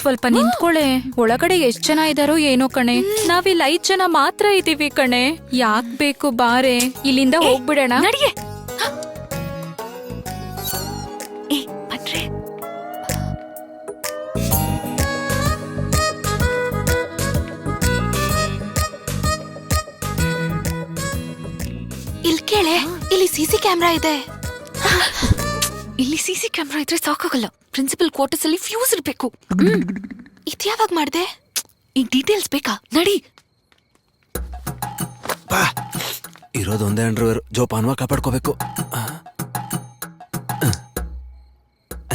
ಸ್ವಲ್ಪ ನಿಂತ್ಕೊಳ್ಳೆ. ಒಳಗಡೆ ಎಷ್ಟ್ ಜನ ಇದಾರೋ ಏನೋ ಕಣೆ. ನಾವಿಲ್ಲಿ 5 ಜನ ಮಾತ್ರ ಇದೀವಿ ಕಣೆ. ಯಾಕ್ ಬೇಕು ಬಾರೆ, ಇಲ್ಲಿಂದ ಹೋಗ್ಬಿಡೋಣ. ನಡಿಯೇ. ಬನ್ರಿ. ಇಲ್ಲಿ ಕೇಳೆ, ಇಲ್ಲಿ ಸಿಸಿ ಕ್ಯಾಮ್ರಾ ಇದೆ. ಇಲ್ಲಿ ಸಿಸಿ ಕ್ಯಾಮ್ರಾ ಇದ್ರೆ ಸಾಕಾಗಲ್ಲ. ಪ್ರಿನ್ಸಿಪಲ್ ಕ್ವಾರ್ಟರ್ಸ್ ಅಲ್ಲಿ ಫ್ಯೂಸ್ ಇರ್ಬೇಕು. ಇದ್ಯಾವಾಗ ಮಾಡ್ದೆ? ಈಗ ಡೀಟೇಲ್ಸ್ ಬೇಕಾ? ನಡಿ. ಇರೋದು ಒಂದೇ ಅಂಡರ್ವೇರ್, ಜೋಪಾನವ ಕಾಪಾಡ್ಕೋಬೇಕು.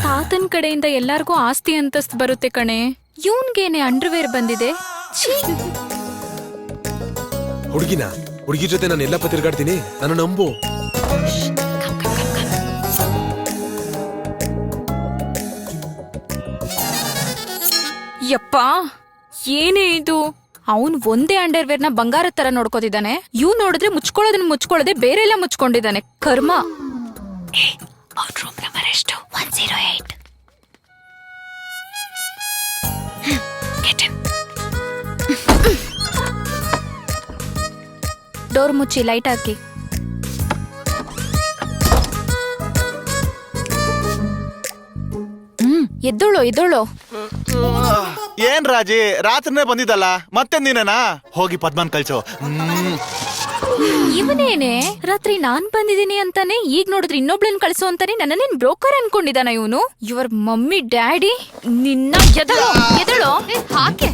ತಾತನ್ ಕಡೆಯಿಂದ ಎಲ್ಲಾರ್ಗೂ ಆಸ್ತಿ ಅಂತಸ್ತು ಬರುತ್ತೆ ಕಣೆ. ಇವನ್ಗೇನೆ ಅಂಡರ್ವೇರ್ ಬಂದಿದೆ. ಹುಡುಗಿ ಜೊತೆ ನಾನು ಎಲ್ಲ ತಿರ್ಗಾಡ್ತೀನಿ, ನನ್ನ ನಂಬು. ಯಪ್ಪಾ, ಏನೇ ಇದು? ಅವನ್ ಒಂದೇ ಅಂಡರ್ವೇರ್ ನ ಬಂಗಾರ ತರ ನೋಡ್ಕೋತಿದ್ದಾನೆ. ಇವ್ ನೋಡಿದ್ರೆ ಮುಚ್ಕೊಳ್ಳೋದೆ ಬೇರೆ ಎಲ್ಲ ಮುಚ್ಕೊಂಡಿದ್ದಾನೆ. ಕರ್ಮ. ಅವ್ರ ರೂಮ್ ನಂಬರ್ ಎಷ್ಟು? 108. ಡೋರ್ ಮುಚ್ಚಿ, ಲೈಟ್ ಹಾಕಿ. ಎದ್ದೋಳು. ಏನ್ ರಾಜಿ, ರಾತ್ರಿನೇ ಬಂದಿದ್ದಲ್ಲ, ಮತ್ತೆ ನೀನೇನಾ? ಹೋಗಿ ಪದ್ಮನ್ ಕಳ್ಸು. ಇವನೇನೆ ರಾತ್ರಿ ನಾನ್ ಬಂದಿದ್ದೀನಿ ಅಂತಾನೆ, ಈಗ ನೋಡಿದ್ರೆ ಇನ್ನೊಬ್ಳನ್ ಕಳ್ಸು ಅಂತಾನೆ. ನನ್ನನ್ನೇನ್ ಬ್ರೋಕರ್ ಅನ್ಕೊಂಡಿದಾನ ಇವನು? ಯುವರ್ ಮಮ್ಮಿ ಡ್ಯಾಡಿ ನಿನ್ನ. ಎದಳು ಹಾಕೆ.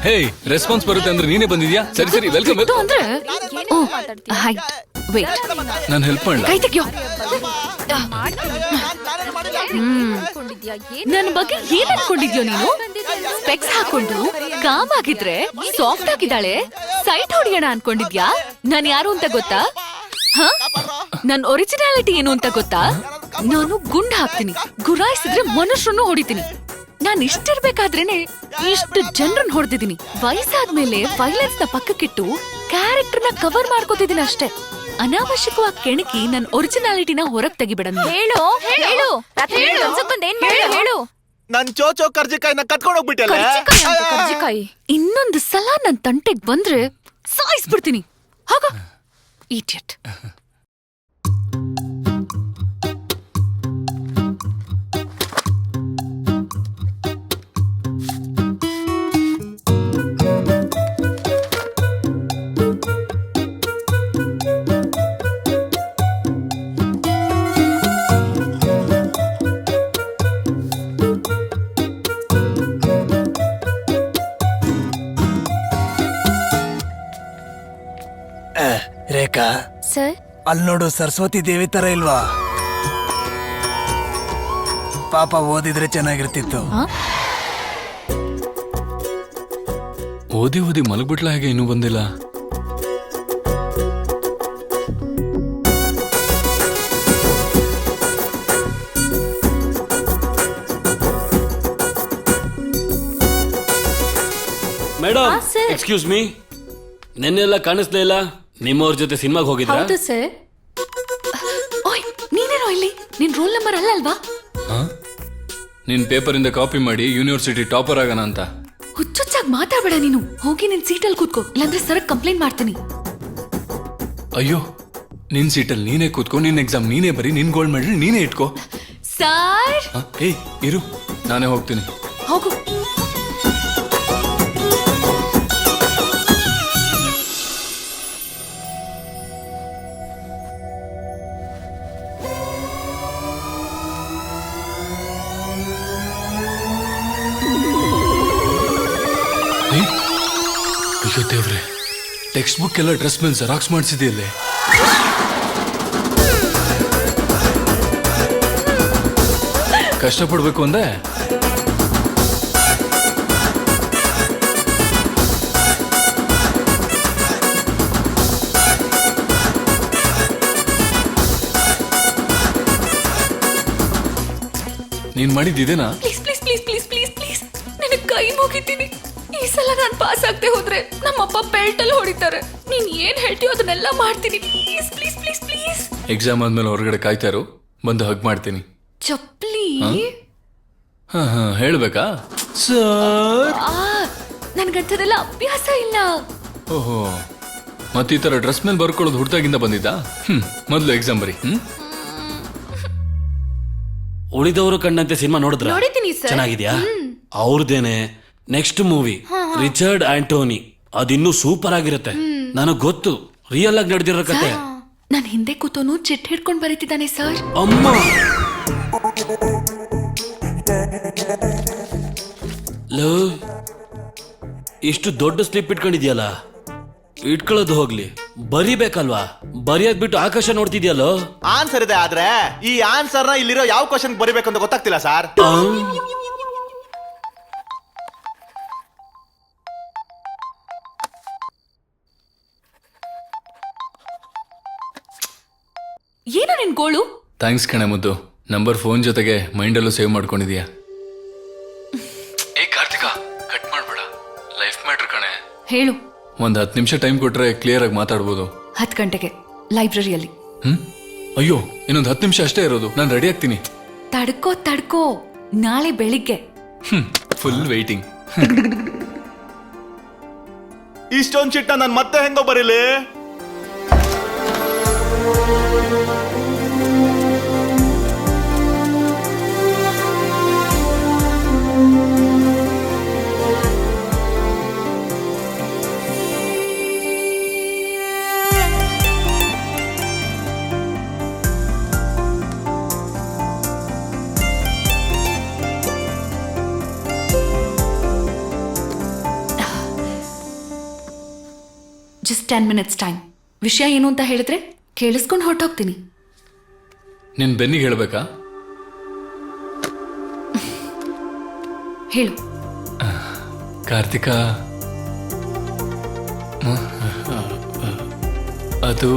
ಹೇ, ರೆಸ್ಪಾನ್ಸ್ ಬರುತ್ತೆ ಅಂದ್ರೆ ನೀನೇ ಬಂದಿದ್ಯಾ? ಸರಿ ವೆಲ್ಕಮ್. ಅಂದ್ರೆ ಹಾಯ್, ವೇಟ್, ನಾನು ಹೆಲ್ಪ್ ಮಾಡಲ್ಲ. ಕೈ ತೆಗಿಯೋ. ನನ್ನ ಬಗ್ಗೆ ಏನ್ ಅನ್ಕೊಂಡಿದ್ಯೋ ನೀನು? ಸ್ಪೆಕ್ಸ್ ಹಾಕೊಂಡು ಕಾಮ್ ಆಗಿದ್ರೆ ಸಾಫ್ಟ್ ಆಗಿದ್ದಾಳೆ, ಸೈಟ್ ಹೊಡಿಯೋಣ ಅನ್ಕೊಂಡಿದ್ಯಾ? ನಾನ್ ಯಾರು ಅಂತ ಗೊತ್ತಾ? ನನ್ ಒರಿಜಿನಾಲಿಟಿ ಏನು ಅಂತ ಗೊತ್ತಾ? ನಾನು ಗುಂಡ್ ಹಾಕ್ತೀನಿ, ಗುರಾಯಿಸಿದ್ರೆ ಮನುಷ್ಯರನ್ನು ಹೊಡಿತೀನಿ. ನಾನ್ ಇಷ್ಟಿರ್ಬೇಕಾದ್ರೇನೆ ಇಷ್ಟು ಜನರನ್ನ ಹೊಡೆದಿದ್ದೀನಿ. ವಯಸ್ಸಾದ್ಮೇಲೆ ವೈಲೆನ್ಸ್ ನ ಪಕ್ಕಕ್ಕಿಟ್ಟು ಕ್ಯಾರೆಕ್ಟರ್ ನ ಕವರ್ ಮಾಡ್ಕೋತಿದ್ದೀನಿ ಅಷ್ಟೇ. ಅನಾವಶ್ಯಕವಾಗಿ ಕೆಣಕಿ ನನ್ ಒರಿಜಿನಾಲಿಟಿನ ಹೊರಗ್ ತೆಗಿಬೇಡ. ಹೇಳು. ನನ್ ಚೋಚೋ ಕರ್ಜಿಕಾಯಿನ ಕಟ್ಕೊಂಡು ಹೋಗ್ಬಿಟ್ಟಲ್ಲ. ಕರ್ಜಿಕಾಯಿ. ಇನ್ನೊಂದು ಸಲ ನನ್ ತಂಟೆಗ್ ಬಂದ್ರೆ ಸಾಯಿಸ್ಬಿಡ್ತೀನಿ. ಹೋಗ ಇಡಿಯಟ್. ರೇಖಾ, ಸರ್, ಅಲ್ಲಿ ನೋಡು, ಸರಸ್ವತಿ ದೇವಿ ತರ ಇಲ್ವಾ? ಪಾಪ ಓದಿದ್ರೆ ಚೆನ್ನಾಗಿರ್ತಿತ್ತು. ಓದಿ ಮಲಗ್ಬಿಟ್ಲ, ಹೇಗೆ ಇನ್ನೂ ಬಂದಿಲ್ಲ? ಮೇಡಮ್, ಎಕ್ಸ್ಕ್ಯೂಸ್ ಮೀ, ನೆನ್ನೆಲ್ಲ ಕಾಣಿಸ್ಲೇ ಇಲ್ಲ. ನಿಮ್ಮವ್ರ ಜೊತೆ ಸಿನಿಮಾಗೆ ಹೋಗಿದ್ರಾ? ಹೌದು ಸರ್. ಓಯ್, ನೀನೇನೋ ಇಲ್ಲಿ? ನಿನ್ ರೋಲ್ ನಂಬರ್ ಅಲ್ಲ ಅಲ್ವಾ? ನಿನ್ ಪೇಪರ್ ಇಂದ ಕಾಪಿ ಮಾಡಿ ಯೂನಿವರ್ಸಿಟಿ ಟಾಪರ್ ಆಗೋಣ ಅಂತ. ಹುಚ್ಚುಚ್ಚಾಗಿ ಮಾತಾಡ್ಬೇಡ ನೀನು. ಹೋಗಿ ನಿನ್ ಸೀಟಲ್ಲಿ ಕೂತ್ಕೋ, ಇಲ್ಲಾಂದ್ರೆ ಸರ್ ಕಂಪ್ಲೇಂಟ್ ಮಾಡ್ತೀನಿ. ಅಯ್ಯೋ, ನಿನ್ ಸೀಟಲ್ಲಿ ನೀನೇ ಕೂತ್ಕೋ, ನಿನ್ ಎಕ್ಸಾಮ್ ನೀನೇ ಬರೀ, ನಿನ್ ಗೋಲ್ಡ್ ಮೆಡಲ್ ನೀನೇ ಇಟ್ಕೋ. ಸರ್, ಏಯ್ ಇರು, ನಾನೇ ಹೋಗ್ತೀನಿ. ಹೋಗು. ಅಯ್ಯೋ ದೇವ್ರೆ, ಟೆಕ್ಸ್ಟ್ ಬುಕ್ ಎಲ್ಲ ಡ್ರೆಸ್ ಮೇಲೆ ಜೆರಾಕ್ಸ್ ಮಾಡಿಸಿದೆಯಲ್ಲೇ. ಕಷ್ಟಪಡ್ಬೇಕು ಅಂದೆ. ನೀನ್ ಮಾಡಿದ್ದೇನಾ? Please please please please please please, ನಿನಗೆ ಕೈ ಮುಗಿತೀನಿ. ಈ ಸಲ ನಾನು ಪಾಸ್ ಆಗದೆ ಹೋದ್ರೆ ನಮ್ಮಪ್ಪ ಬೆಲ್ಟಲ್ಲಿ ಹೊಡಿತಾರೆ. ನೀನ್ ಏನ್ ಹೇಳ್ತೀಯೋ ಅದನ್ನೆಲ್ಲ ಮಾಡ್ತೀನಿ. Please please please please. Exam ಆದ್ಮೇಲೆ ಹೊರಗಡೆ ಕಾಯ್ತಾರು, ಬಂದು ಹಗ್ ಮಾಡ್ತೀನಿ. ಚಪ್ಲಿ. ಹಾ ಹಾ ಹೇಳ್ಬೇಕಾ ಸರ್? ನನ್ಗಂಥದೆಲ್ಲ ಅಭ್ಯಾಸ ಇಲ್ಲ. ಓಹೋ, ಮತ್ತೆ ಈ ತರ ಡ್ರೆಸ್ ಮೇಲೆ ಬರ್ಕೊಳ್ಳೋದು ಹುಡ್ದಾಗಿಂದ ಬಂದಿದ್ದಾ? ಮೊದ್ಲು ಎಕ್ಸಾಮ್ ಬರಿ. ಉಳಿದವರು ಕಂಡಂತೆ ಸಿನಿಮಾ ನೋಡಿದ್ರ? ನೋಡಿದ್ದೀನಿ ಸರ್. ಚೆನ್ನಾಗಿದ್ಯಾ? ಅವ್ರದೇನೆ ನೆಕ್ಸ್ಟ್ ಮೂವಿ ರಿಚರ್ಡ್ ಆಂಟೋನಿ. ಅದಿನ್ನೂ ಸೂಪರ್ ಆಗಿರುತ್ತೆ. ನನಗ್ ಗೊತ್ತು, ರಿಯಲ್ ಆಗಿ ನಡೆದಿರೋ ಕತೆ. ನನ್ ಹಿಂದೆ ಕೂತೋನು ಚಿಟ್ ಹಿಡ್ಕೊಂಡ್ ಬರೀತಿದ್ದಾನೆ ಸರ್. ಅಮ್ಮ, ಲೋ, ಇಷ್ಟು ದೊಡ್ಡ ಸ್ಲಿಪ್ ಇಟ್ಕೊಂಡಿದ್ಯಲ್ಲ, ಇಟ್ಕೊಳ್ಳೋದು ಹೋಗ್ಲಿ, ಬರಿಬೇಕಲ್ವಾ? ಬರಿಯೋದ್ ಬಿಟ್ಟು ಆಕಾಶ ನೋಡ್ತಿದ್ಯಲ್ಲೋ. ಆನ್ಸರ್ ಇದೆ, ಆದ್ರೆ ಈ ಆನ್ಸರ್ ನ ಇಲ್ಲಿರೋ ಯಾವ ಕ್ವಶನ್ ಬರಿಬೇಕು ಅಂತ ಗೊತ್ತಾಗ್ತಿಲ್ಲ ಸರ್. ಏನು ನಿನ್ ಗೋಳು? ಥ್ಯಾಂಕ್ಸ್ ಕಣೆ ಮುದ್ದು. ನಂಬರ್ ಫೋನ್ ಜೊತೆಗೆ ಮೈಂಡಲ್ಲೂ ಸೇವ್ ಮಾಡ್ಕೊಂಡಿದ್ಯಾ. ಏ ಕಾರ್ತಿಕಾ, ಕಟ್ ಮಾಡ್ಬೇಡ, ಲೈಫ್ ಮ್ಯಾಟರ್ ಕಣೆ. ಹೇಳು. ಒಂದ್ 10 ನಿಮಿಷ ಟೈಮ್ ಕೊಟ್ರೆ ಕ್ಲಿಯರ್ ಆಗಿ ಮಾತಾಡ್ಬೋದು. 10 ಗಂಟೆಗೆ ಲೈಬ್ರರಿಯಲ್ಲಿ. ಅಯ್ಯೋ, ಇನ್ನೊಂದು 10 ನಿಮಿಷ ಅಷ್ಟೇ ಇರೋದು, ನಾನು ರೆಡಿ ಆಗ್ತೀನಿ. ತಡ್ಕೋ, ನಾಳೆ ಬೆಳಿಗ್ಗೆ. Full waiting. ಇಷ್ಟೊಂದ್ ಚಿಟ್ಟ ನಾನು ಮತ್ತೆ ಹೆಂಗೋ ಬರೀಲಿ? Just 10 minutes time. ವಿಷಯ ಏನು ಅಂತ ಹೇಳಿದ್ರೆ ಕೇಳಿಸ್ಕೊಂಡು ಹೊರಟೋಗ್ತೀನಿ. ನಿನ್ ಬೆನ್ನಿಗೆ ಹೇಳ್ಬೇಕಾ? ಹೇಳು. ಕಾರ್ತಿಕಾ, ಅದು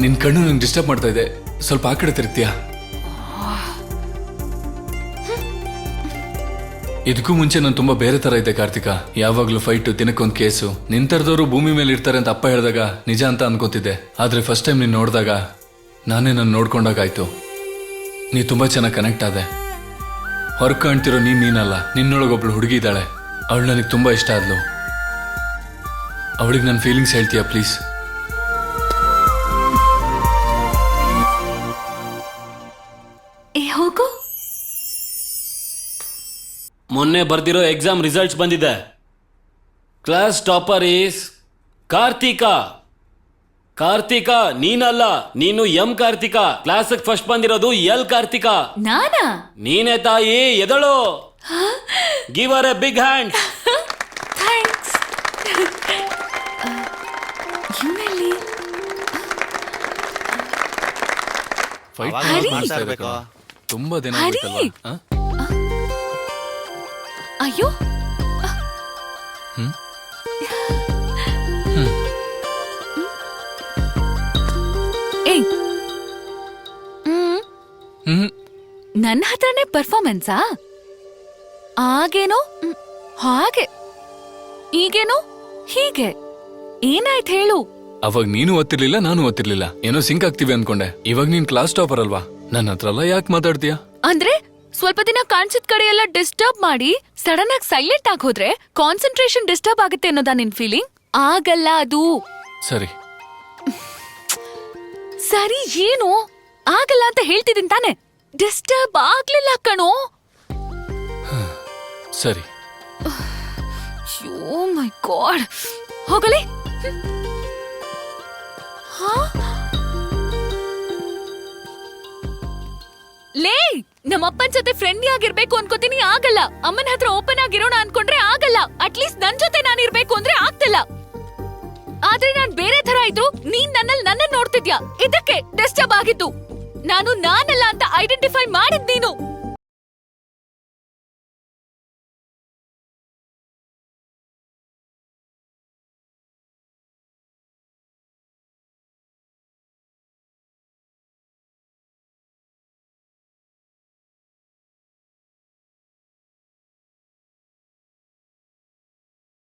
ನಿನ್ ಕಣ್ಣು ನಂಗೆ ಡಿಸ್ಟರ್ಬ್ ಮಾಡ್ತಾ ಇದೆ, ಸ್ವಲ್ಪ ಆ ಕಡೆ ತಿರುಗ್ತೀಯಾ? ಇದಕ್ಕೂ ಮುಂಚೆ ನಾನು ತುಂಬಾ ಬೇರೆ ತರ ಇದ್ದೆ ಕಾರ್ತಿಕಾ. ಯಾವಾಗ್ಲೂ ಫೈಟ್, ದಿನಕ್ಕೊಂದು ಕೇಸು. ನಿಂತರದವರು ಭೂಮಿ ಮೇಲೆ ಇರ್ತಾರೆ ಅಂತ ಅಪ್ಪ ಹೇಳಿದಾಗ ನಿಜ ಅಂತ ಅನ್ಕೋತಿದ್ದೆ. ಆದ್ರೆ ಫಸ್ಟ್ ಟೈಮ್ ನೀನ್ ನೋಡಿದಾಗ ನಾನೇ ನಾನು ನೋಡ್ಕೊಂಡಾಗಾಯ್ತು. ನೀ ತುಂಬಾ ಚೆನ್ನಾಗಿ ಕನೆಕ್ಟ್ ಆದೆ. ಹೊರಗೆ ಕಾಣ್ತಿರೋ ನೀನಲ್ಲ, ನಿನ್ನೊಳಗೊಬ್ಳು ಹುಡುಗಿ ಇದ್ದಾಳೆ. ಅವಳು ನನಗೆ ತುಂಬಾ ಇಷ್ಟ ಆದ್ಲು. ಅವಳಿಗೆ ನನ್ನ ಫೀಲಿಂಗ್ಸ್ ಹೇಳ್ತೀಯಾ ಪ್ಲೀಸ್? ಹೋಗು. ಮೊನ್ನೆ ಬರ್ದಿರೋ ಎಕ್ಸಾಮ್ ರಿಸಲ್ಟ್ಸ್ ಬಂದಿದೆ. Class topper is Karthika. Karthika ನೀನಲ್ಲ, ನೀನು ಎಂ ಕಾರ್ತಿಕಾ. ಕ್ಲಾಸ್ ಫಸ್ಟ್ ಬಂದಿರೋದು ಎಲ್ ಕಾರ್ತಿಕಾ. ನಾನಾ? ನೀನೇ ತಾಯಿ, ಎದಳು. Give her a big hand. Thanks. ಇವನಲ್ಲಿ ಫೈಟ್ ಹರಿ. ಮಾಡ್ತಾ ಇರ್ಬೇಕು. ತುಂಬಾ ದಿನ ಹರಿ. ಆಗೋಯ್ತಲ್ವಾ? ಅಯ್ಯೋ, ಏಯ್, ನನ್ನ ಹತ್ರನೇ ಪರ್ಫಾರ್ಮೆನ್ಸಾ? ಆಗೇನೋ ಹಾಗೆ, ಈಗೇನೋ ಹೀಗೆ. ಏನಾಯ್ತು ಹೇಳು? ಅವಾಗ ನೀನು ಓದ್ತಿರ್ಲಿಲ್ಲ, ನಾನು ಓದ್ತಿರ್ಲಿಲ್ಲ. ಏನೋ ಸಿಂಕ್ ಆಗ್ತೀವಿ ಅನ್ಕೊಂಡೆ. ಇವಾಗ ನೀನ್ ಕ್ಲಾಸ್ ಟಾಪರ್ ಅಲ್ವಾ? ನನ್ನ ಹತ್ರ ಎಲ್ಲ ಯಾಕೆ ಮಾತಾಡ್ತೀಯಾ? ಅಂದ್ರೆ ಸ್ವಲ್ಪ ದಿನ ಕಾಣಿಸಿದ ಕಡೆ ಎಲ್ಲ ಡಿಸ್ಟರ್ಬ್ ಮಾಡಿ ಸಡನ್ ಆಗಿ ಸೈಲೆಂಟ್ ಆಗಿ ಹೋದ್ರೆ ಕಾನ್ಸಂಟ್ರೇಷನ್ ಡಿಸ್ಟರ್ಬ್ ಆಗುತ್ತೆ ಅನ್ನೋದಾ ನಿನ್ ಫೀಲಿಂಗ್? ಆಗಲ್ಲ ಅದು. ಸರಿ ಸರಿ ಏನು ಆಗಲ್ಲ ಅಂತ ಹೇಳ್ತಿದ್ದೀನಿ ತಾನೆ. ಡಿಸ್ಟರ್ಬ್ ಆಗ್ಲಿಲ್ಲ ಕಣೋ. ಸರಿ. ಓ ಮೈ ಗಾಡ್, ಹೋಗಲಿ. ಲೇ, ನಮ್ಮಪ್ಪನ ಜೊತೆ ಫ್ರೆಂಡ್ಲಿ ಆಗಿರ್ಬೇಕು ಅನ್ಕೋತೀನಿ, ಆಗಲ್ಲ. ಅಮ್ಮನ ಹತ್ರ ಓಪನ್ ಆಗಿರೋಣ ಅನ್ಕೊಂಡ್ರೆ ಆಗಲ್ಲ. ಅಟ್ಲೀಸ್ಟ್ ನನ್ ಜೊತೆ ನಾನು ಇರ್ಬೇಕು ಅಂದ್ರೆ ಆಗ್ತಿಲ್ಲ. ಆದ್ರೆ ನಾನ್ ಬೇರೆ ತರ ಇದ್ರು ನೀನ್ ನನ್ನ ನೋಡ್ತಿದ್ಯಾ. ಇದಕ್ಕೆ ಡಿಸ್ಟರ್ಬ್ ಆಗಿದ್ದು. ನಾನಲ್ಲ ಅಂತ ಐಡೆಂಟಿಫೈ ಮಾಡಿದ್ ನೀನು.